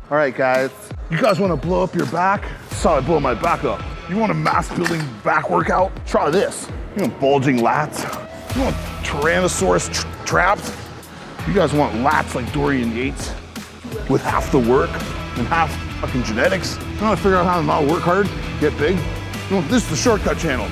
All right, guys. You guys want to blow up your back? Saw I blow my back up. You want a mass building back workout? Try this. You want bulging lats? You want Tyrannosaurus traps? You guys want lats like Dorian Yates with half the work and half fucking genetics? You want to figure out how to not work hard, get big? You want this is the shortcut channel.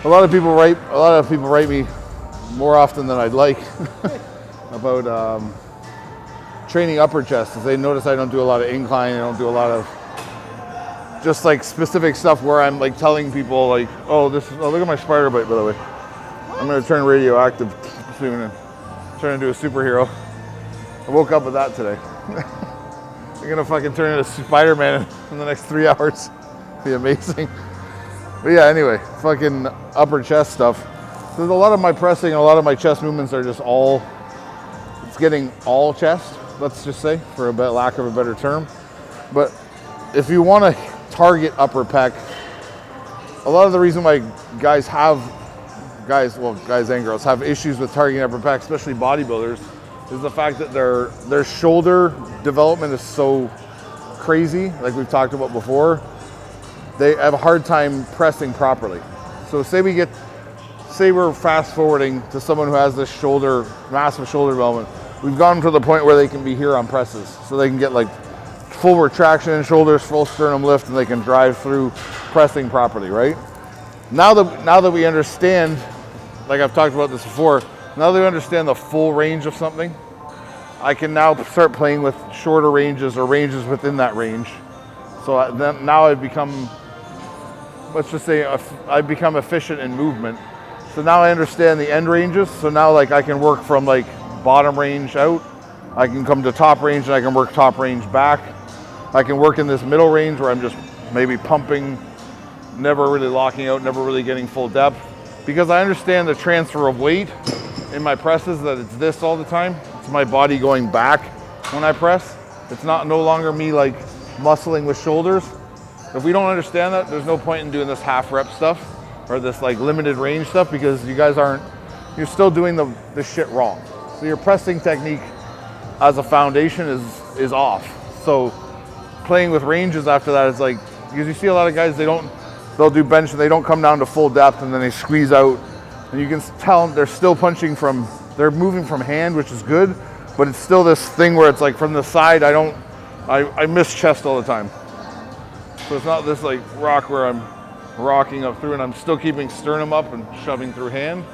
A lot of people write me more often than I'd like about training upper chest. As they notice I don't do a lot of incline, I don't do a lot of just like specific stuff where I'm like telling people like, oh look at my spider bite, by the way. I'm gonna turn radioactive soon and turn into a superhero. I woke up with that today. I'm gonna fucking turn into Spider-Man in the next 3 hours. It'd be amazing. But yeah, anyway, fucking upper chest stuff. There's a lot of my pressing and a lot of my chest movements are just it's getting all chest, let's just say, for lack of a better term. But if you want to target upper pec, a lot of the reason why guys and girls have issues with targeting upper pec, especially bodybuilders, is the fact that their shoulder development is so crazy, like we've talked about before. They have a hard time pressing properly. So say we're fast forwarding to someone who has this massive shoulder development. We've gotten to the point where they can be here on presses. So they can get like full retraction in shoulders, full sternum lift, and they can drive through pressing properly, right? Now that we understand, like I've talked about this before, now that we understand the full range of something, I can now start playing with shorter ranges or ranges within that range. So now I've become, let's just say I've become efficient in movement. So now I understand the end ranges. So now like I can work from like bottom range out. I can come to top range and I can work top range back. I can work in this middle range where I'm just maybe pumping, never really locking out, never really getting full depth. Because I understand the transfer of weight in my presses, that it's this all the time. It's my body going back when I press. It's no longer me like muscling with shoulders. If we don't understand that, there's no point in doing this half rep stuff or this like limited range stuff, because you guys you're still doing the shit wrong. So your pressing technique as a foundation is off. So playing with ranges after that is like, because you see a lot of guys, they'll do bench and they don't come down to full depth and then they squeeze out, and you can tell they're still they're moving from hand, which is good, but it's still this thing where it's like from the side, I miss chest all the time. So it's not this like rock where I'm rocking up through and I'm still keeping sternum up and shoving through hand.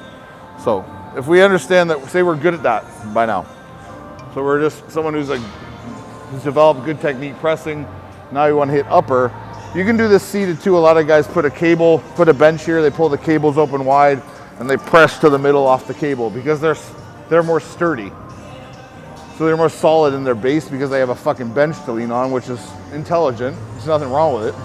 So if we understand that, say we're good at that by now. So we're just someone who's developed good technique pressing. Now you want to hit upper. You can do this seated too. A lot of guys put a bench here, they pull the cables open wide and they press to the middle off the cable because they're more sturdy. So they're more solid in their base because they have a fucking bench to lean on, which is intelligent. There's nothing wrong with it.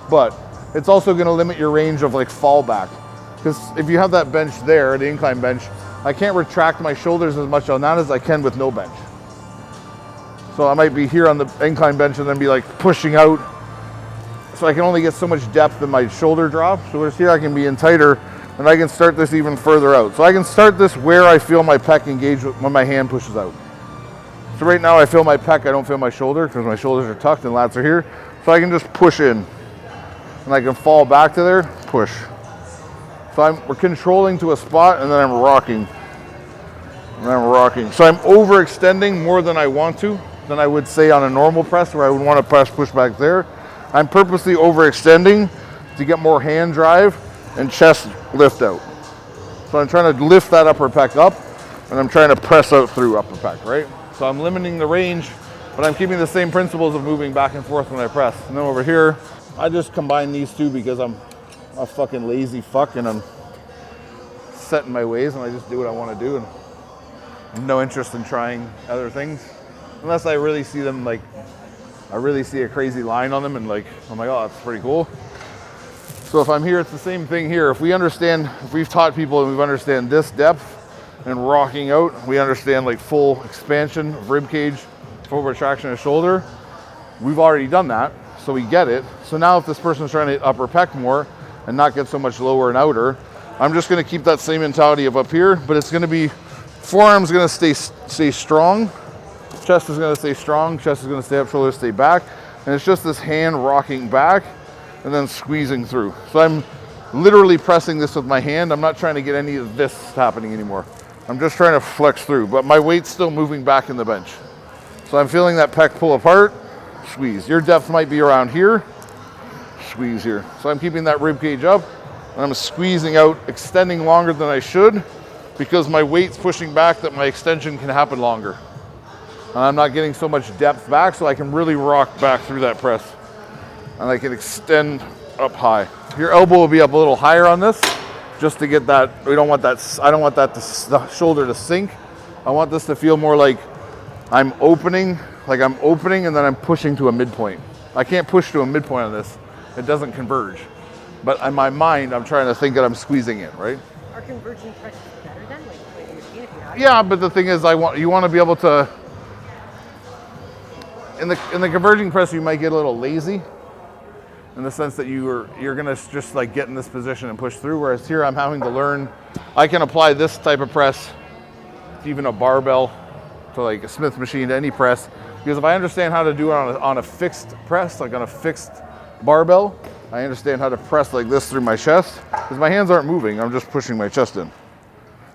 But it's also going to limit your range of like fallback. Because if you have that bench there, the incline bench, I can't retract my shoulders as much on that as I can with no bench. So I might be here on the incline bench and then be like pushing out. So I can only get so much depth in my shoulder drop. So whereas here I can be in tighter and I can start this even further out. So I can start this where I feel my pec engage when my hand pushes out. So right now I feel my pec, I don't feel my shoulder because my shoulders are tucked and lats are here. So I can just push in and I can fall back to there, push. So we're controlling to a spot and then I'm rocking. So I'm overextending more than I want to, than I would say on a normal press where I would want to press push back there. I'm purposely overextending to get more hand drive and chest lift out. So I'm trying to lift that upper pec up and I'm trying to press out through upper pec, right? So I'm limiting the range, but I'm keeping the same principles of moving back and forth when I press. And then over here, I just combine these two because I'm a fucking lazy fuck and I'm set in my ways and I just do what I want to do and I have no interest in trying other things. Unless I really see them like, I really see a crazy line on them and like, I'm like, oh, that's pretty cool. So if I'm here, it's the same thing here. If we've taught people and we've understand this depth and rocking out, we understand like full expansion of rib cage, full retraction of shoulder. We've already done that, so we get it. So now if this person's trying to hit upper pec more and not get so much lower and outer, I'm just gonna keep that same mentality of up here, but it's gonna be, forearm's gonna stay strong, chest is gonna stay strong, chest is gonna stay up, shoulders stay back, and it's just this hand rocking back and then squeezing through. So I'm literally pressing this with my hand. I'm not trying to get any of this happening anymore. I'm just trying to flex through, but my weight's still moving back in the bench. So I'm feeling that pec pull apart, squeeze. Your depth might be around here, squeeze here. So I'm keeping that rib cage up, and I'm squeezing out, extending longer than I should, because my weight's pushing back that my extension can happen longer. And I'm not getting so much depth back, so I can really rock back through that press. And I can extend up high. Your elbow will be up a little higher on this, just to get that, I don't want that the shoulder to sink. I want this to feel more like I'm opening and then I'm pushing to a midpoint. I can't push to a midpoint on this. It doesn't converge. But in my mind, I'm trying to think that I'm squeezing it, right? Are converging presses better then? Like the machine, if you're not? Yeah, but the thing is, you want to be able to, in the converging press, you might get a little lazy, in the sense that you're gonna just like get in this position and push through, whereas here I'm having to learn, I can apply this type of press to even a barbell, to like a Smith machine, to any press, because if I understand how to do it on a fixed press, like on a fixed barbell, I understand how to press like this through my chest, because my hands aren't moving, I'm just pushing my chest in,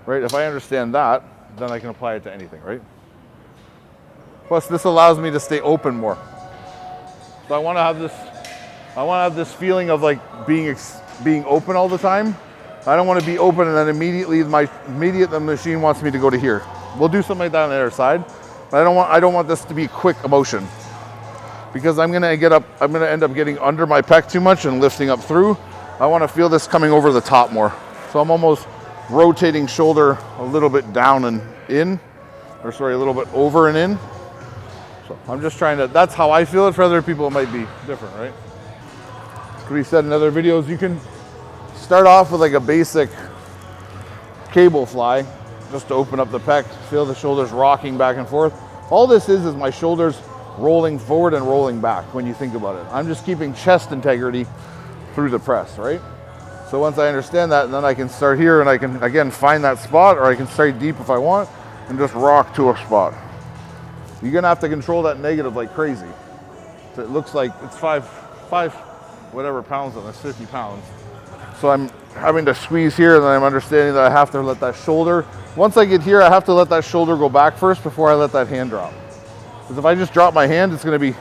right? If I understand that, then I can apply it to anything, right? Plus this allows me to stay open more. So I wanna have this feeling of like being open all the time. I don't want to be open and then immediately the machine wants me to go to here. We'll do something like that on the other side, but I don't want this to be quick emotion, because I'm gonna end up getting under my pec too much and lifting up through. I want to feel this coming over the top more. So I'm almost rotating shoulder a little bit down and in, or sorry, a little bit over and in. So I'm just trying to, that's how I feel it. For other people it might be different, right? We said in other videos, you can start off with like a basic cable fly, just to open up the pec, feel the shoulders rocking back and forth. All this is my shoulders rolling forward and rolling back when you think about it. I'm just keeping chest integrity through the press, right? So once I understand that, then I can start here and I can, again, find that spot, or I can start deep if I want and just rock to a spot. You're gonna have to control that negative like crazy. So it looks like it's five whatever pounds on this, 50 pounds. So I'm having to squeeze here, and then I'm understanding that I have to let that shoulder, once I get here, I have to let that shoulder go back first before I let that hand drop. Because if I just drop my hand, it's gonna be, you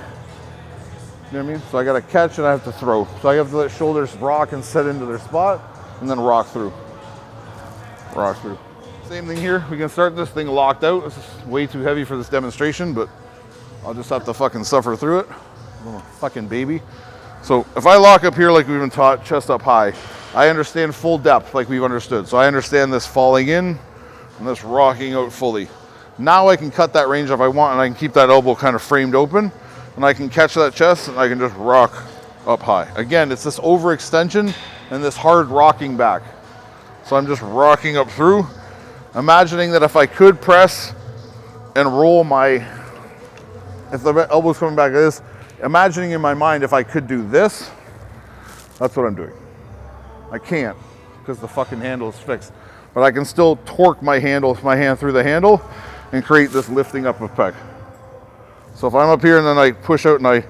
know what I mean? So I gotta catch and I have to throw. So I have to let shoulders rock and set into their spot, and then rock through. Rock through. Same thing here, we can start this thing locked out. This is way too heavy for this demonstration, but I'll just have to fucking suffer through it. I'm a fucking baby. So if I lock up here like we've been taught, chest up high, I understand full depth like we've understood. So I understand this falling in and this rocking out fully. Now I can cut that range if I want, and I can keep that elbow kind of framed open, and I can catch that chest and I can just rock up high. Again, it's this overextension and this hard rocking back. So I'm just rocking up through, imagining that if I could press and roll if the elbow's coming back like this, imagining in my mind if I could do this, that's what I'm doing. I can't, because the fucking handle is fixed. But I can still torque my hand through the handle and create this lifting up of pec. So if I'm up here and then I push out and I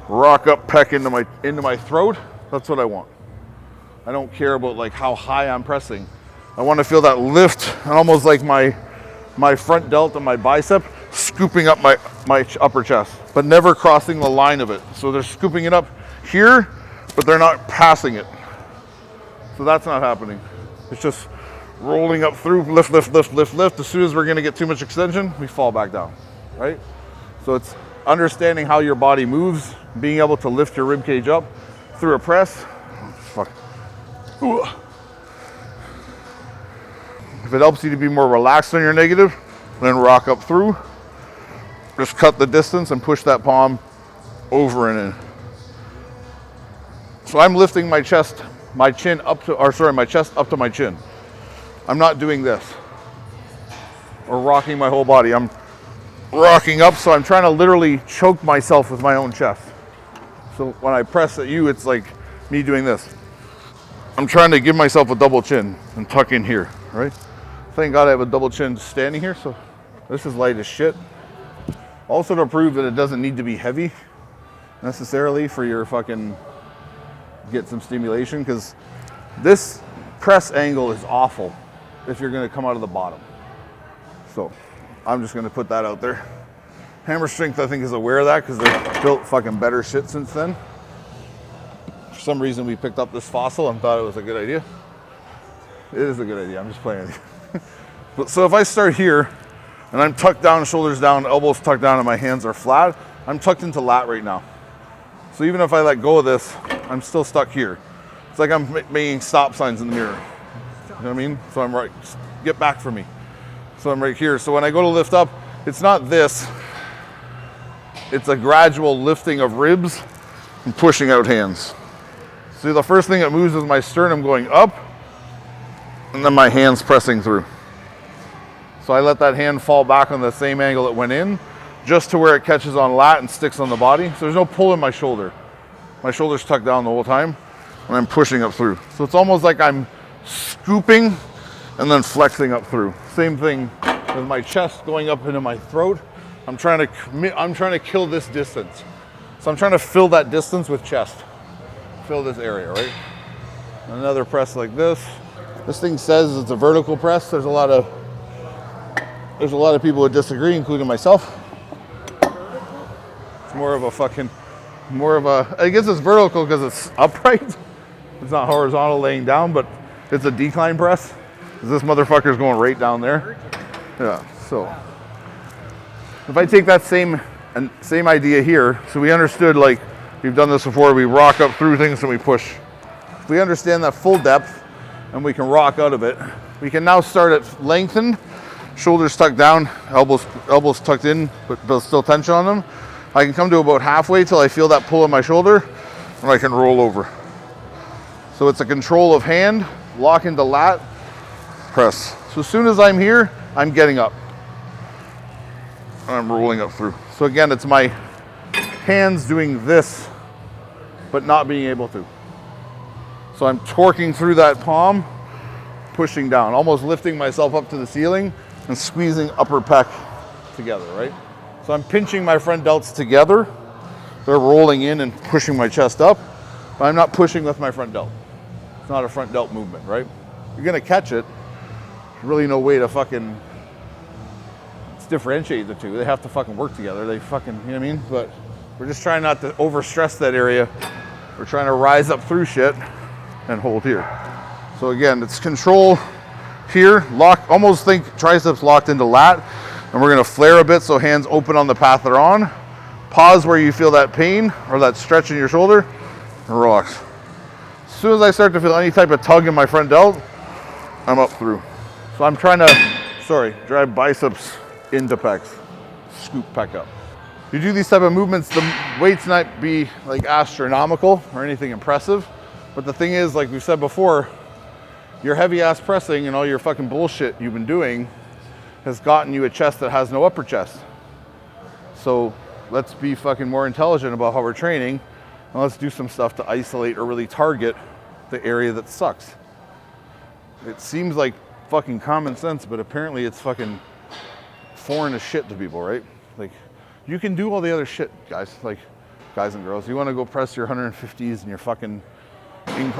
rock up pec into my throat, that's what I want. I don't care about like how high I'm pressing. I want to feel that lift, and almost like my front delt and my bicep scooping up my upper chest, but never crossing the line of it. So they're scooping it up here, but they're not passing it. So that's not happening. It's just rolling up through, lift, lift, lift, lift, lift. As soon as we're gonna get too much extension, we fall back down, right? So it's understanding how your body moves, being able to lift your rib cage up through a press. Fuck. Ooh. If it helps you to be more relaxed on your negative, then rock up through. Just cut the distance and push that palm over and in. So I'm lifting my chest, my chin up to, or sorry, my chest up to my chin. I'm not doing this or rocking my whole body. I'm rocking up, so I'm trying to literally choke myself with my own chest. So when I press at you, it's like me doing this. I'm trying to give myself a double chin and tuck in here, right? Thank God I have a double chin standing here, so this is light as shit. Also to prove that it doesn't need to be heavy necessarily for your fucking get some stimulation, because this press angle is awful if you're gonna come out of the bottom. So I'm just gonna put that out there. Hammer Strength, I think, is aware of that because they've built fucking better shit since then. For some reason, we picked up this fossil and thought it was a good idea. It is a good idea, I'm just playing with you. But so if I start here and I'm tucked down, shoulders down, elbows tucked down, and my hands are flat, I'm tucked into lat right now. So even if I let go of this, I'm still stuck here. It's like I'm making stop signs in the mirror. You know what I mean? So I'm right, just get back from me. So I'm right here. So when I go to lift up, it's not this. It's a gradual lifting of ribs and pushing out hands. See, the first thing that moves is my sternum going up, and then my hands pressing through. So I let that hand fall back on the same angle it went in, just to where it catches on lat and sticks on the body. So there's no pull in my shoulder. My shoulder's tucked down the whole time, and I'm pushing up through. So it's almost like I'm scooping and then flexing up through. Same thing with my chest going up into my throat. I'm trying to kill this distance. So I'm trying to fill that distance with chest. Fill this area, right? Another press like this. This thing says it's a vertical press. There's a lot of people who disagree, including myself. It's I guess it's vertical because it's upright. It's not horizontal laying down, but it's a decline press. This motherfucker's going right down there. Yeah, so if I take that same idea here, so we understood, like we've done this before, we rock up through things and we push. If we understand that full depth and we can rock out of it, we can now start at lengthened, shoulders tucked down, elbows tucked in, but still tension on them. I can come to about halfway till I feel that pull in my shoulder, and I can roll over. So it's a control of hand, lock into lat, press. So as soon as I'm here, I'm getting up. And I'm rolling up through. So again, it's my hands doing this, but not being able to. So I'm torquing through that palm, pushing down, almost lifting myself up to the ceiling and squeezing upper pec together, right? So I'm pinching my front delts together. They're rolling in and pushing my chest up, but I'm not pushing with my front delt. It's not a front delt movement, right? You're gonna catch it. There's really no way to fucking differentiate the two. They have to fucking work together. They fucking, you know what I mean? But we're just trying not to overstress that area. We're trying to rise up through shit and hold here. So again, it's control here, lock, almost think triceps locked into lat, and we're gonna flare a bit so hands open on the path they're on. Pause where you feel that pain or that stretch in your shoulder, and relax. As soon as I start to feel any type of tug in my front delt, I'm up through. So I'm trying to, drive biceps into pecs, scoop pec up. You do these type of movements, the weights not be like astronomical or anything impressive, but the thing is, like we said before, your heavy ass pressing and all your fucking bullshit you've been doing has gotten you a chest that has no upper chest. So let's be fucking more intelligent about how we're training, and let's do some stuff to isolate or really target the area that sucks. It seems like fucking common sense, but apparently it's fucking foreign as shit to people, right? Like, you can do all the other shit, guys, like guys and girls. You want to go press your 150s and your fucking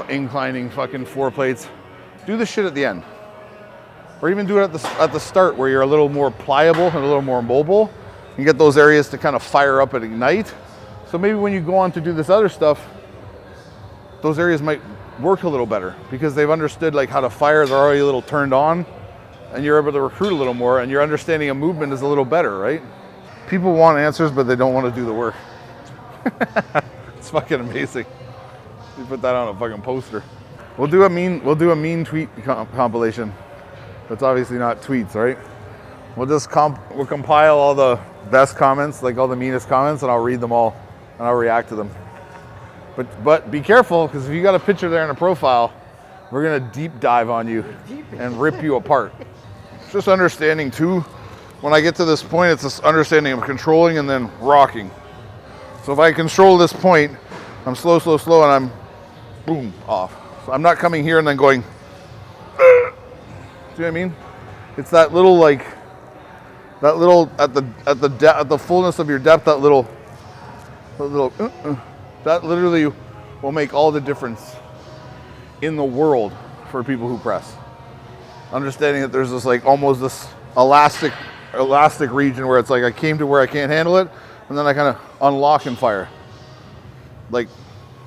inclining fucking 4 plates, do the shit at the end. Or even do it at the start where you're a little more pliable and a little more mobile and get those areas to kind of fire up and ignite. So maybe when you go on to do this other stuff, those areas might work a little better because they've understood like how to fire. They're already a little turned on, and you're able to recruit a little more, and your understanding of movement is a little better, right? People want answers, but they don't want to do the work. It's fucking amazing. You put that on a fucking poster. We'll do a mean tweet compilation. That's obviously not tweets, right? We'll compile all the best comments, like all the meanest comments, and I'll read them all and I'll react to them. But be careful, because if you got a picture there in a profile, we're gonna deep dive on you and rip you apart. It's just understanding too, when I get to this point, it's this understanding of controlling and then rocking. So if I control this point, I'm slow, and I'm boom, off. So I'm not coming here and then going, do you know what I mean? It's that little like, that little, at the fullness of your depth, that little, that literally will make all the difference in the world for people who press. Understanding that there's this like almost this elastic region where it's like I came to where I can't handle it, and then I kind of unlock and fire. Like,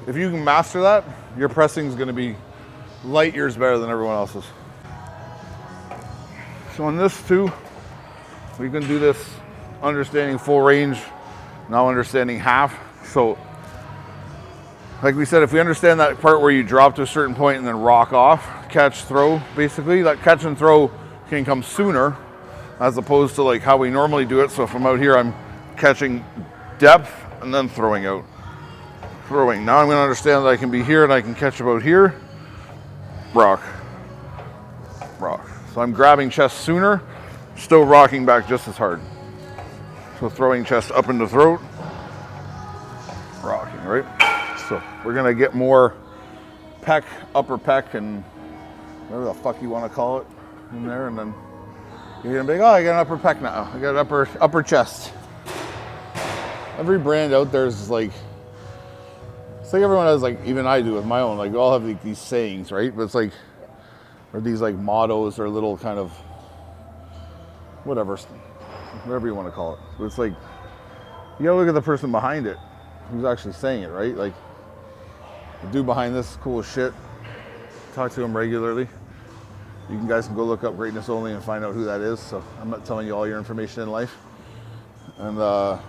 if you can master that, your pressing is going to be light years better than everyone else's. So on this too, we can do this understanding full range, now understanding half. So like we said, if we understand that part where you drop to a certain point and then rock off, catch, throw, basically, that catch and throw can come sooner as opposed to like how we normally do it. So if I'm out here, I'm catching depth and then throwing out. Throwing. Now I'm going to understand that I can be here and I can catch about here. Rock. Rock. So I'm grabbing chest sooner, still rocking back just as hard. So throwing chest up in the throat, rocking, right? So we're going to get more pec, upper pec, and whatever the fuck you want to call it in there. And then you're going to be like, oh, I got an upper pec now. I got an upper chest. Every brand out there is like, it's like everyone has, like, even I do with my own, like, we all have like these sayings, right? But it's like, or these like mottos or little kind of, whatever you want to call it. But it's like, you gotta look at the person behind it who's actually saying it, right? Like, the dude behind this is cool as shit. Talk to him regularly. You guys can go look up Greatness Only and find out who that is. So I'm not telling you all your information in life. And so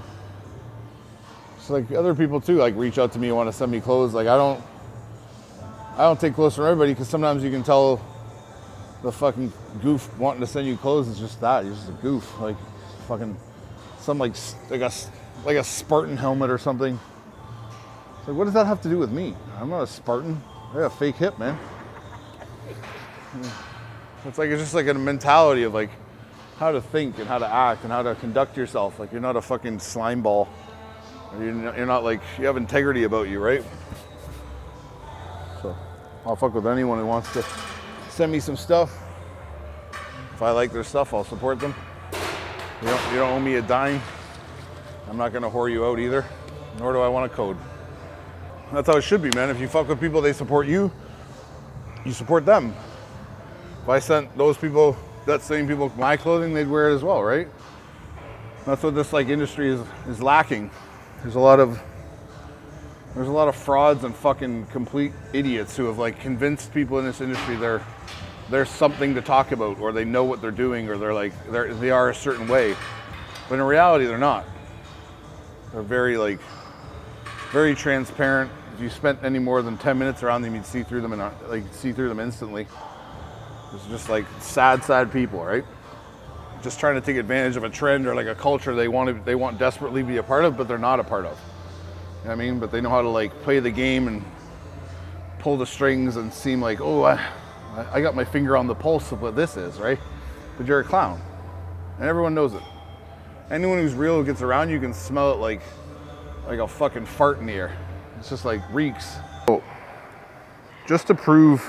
like other people too, like reach out to me and want to send me clothes. Like I don't take clothes from everybody, because sometimes you can tell the fucking goof wanting to send you clothes is just that. You're just a goof. Like fucking some like a Spartan helmet or something. It's like, what does that have to do with me? I'm not a Spartan. I got a fake hip, man. It's like, it's just like a mentality of like how to think and how to act and how to conduct yourself. Like you're not a fucking slime ball. You're not like, you have integrity about you, right? So I'll fuck with anyone who wants to send me some stuff. If I like their stuff, I'll support them. You don't owe me a dime. I'm not gonna whore you out either, nor do I want a code. That's how it should be, man. If you fuck with people, they support you, you support them. If I sent those people, that same people, my clothing, they'd wear it as well, right? That's what this like industry is lacking. There's a lot of frauds and fucking complete idiots who have like convinced people in this industry they're something to talk about, or they know what they're doing, or they are a certain way. But in reality, they're not. They're very transparent. If you spent any more than 10 minutes around them, you'd see through them instantly. It's just like sad people, right? Just trying to take advantage of a trend or like a culture they want desperately be a part of, but they're not a part of. You know what I mean? But they know how to like play the game and pull the strings and seem like, oh, I got my finger on the pulse of what this is, right? But you're a clown, and everyone knows it. Anyone who's real who gets around you can smell it like a fucking fart in the air. It's just like reeks. So, just to prove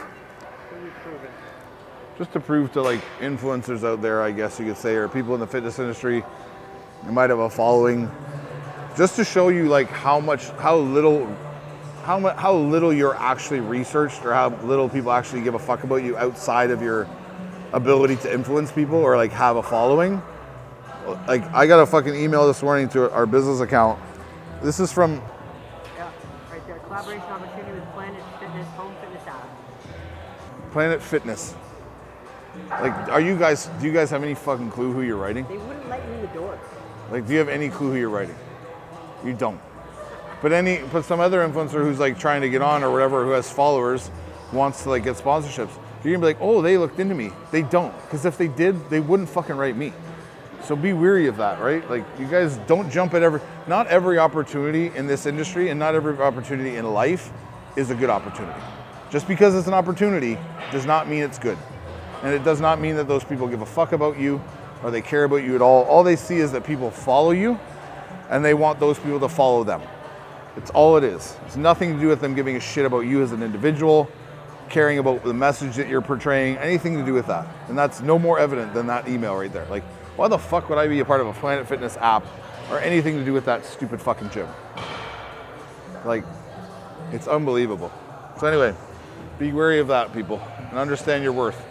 to like influencers out there, I guess you could say, or people in the fitness industry, you might have a following, just to show you like how little you're actually researched, or how little people actually give a fuck about you outside of your ability to influence people or like have a following. Like I got a fucking email this morning to our business account. This is from right there. Collaboration opportunity with Planet Fitness Home Fitness app. Planet Fitness. Like, do you guys have any fucking clue who you're writing? They wouldn't let you in the door. Like, do you have any clue who you're writing? You don't. But some other influencer who's like trying to get on or whatever, who has followers, wants to like get sponsorships. You're gonna be like, oh, they looked into me. They don't, because if they did, they wouldn't fucking write me. So be weary of that, right? Like, you guys don't jump at not every opportunity in this industry and not every opportunity in life is a good opportunity. Just because it's an opportunity does not mean it's good. And it does not mean that those people give a fuck about you or they care about you at all. All they see is that people follow you and they want those people to follow them. It's all it is. It's nothing to do with them giving a shit about you as an individual. caring about the message that you're portraying, anything to do with that. And that's no more evident than that email right there. Like, why the fuck would I be a part of a Planet Fitness app or anything to do with that stupid fucking gym? Like, it's unbelievable. So anyway, be wary of that, people, and understand your worth.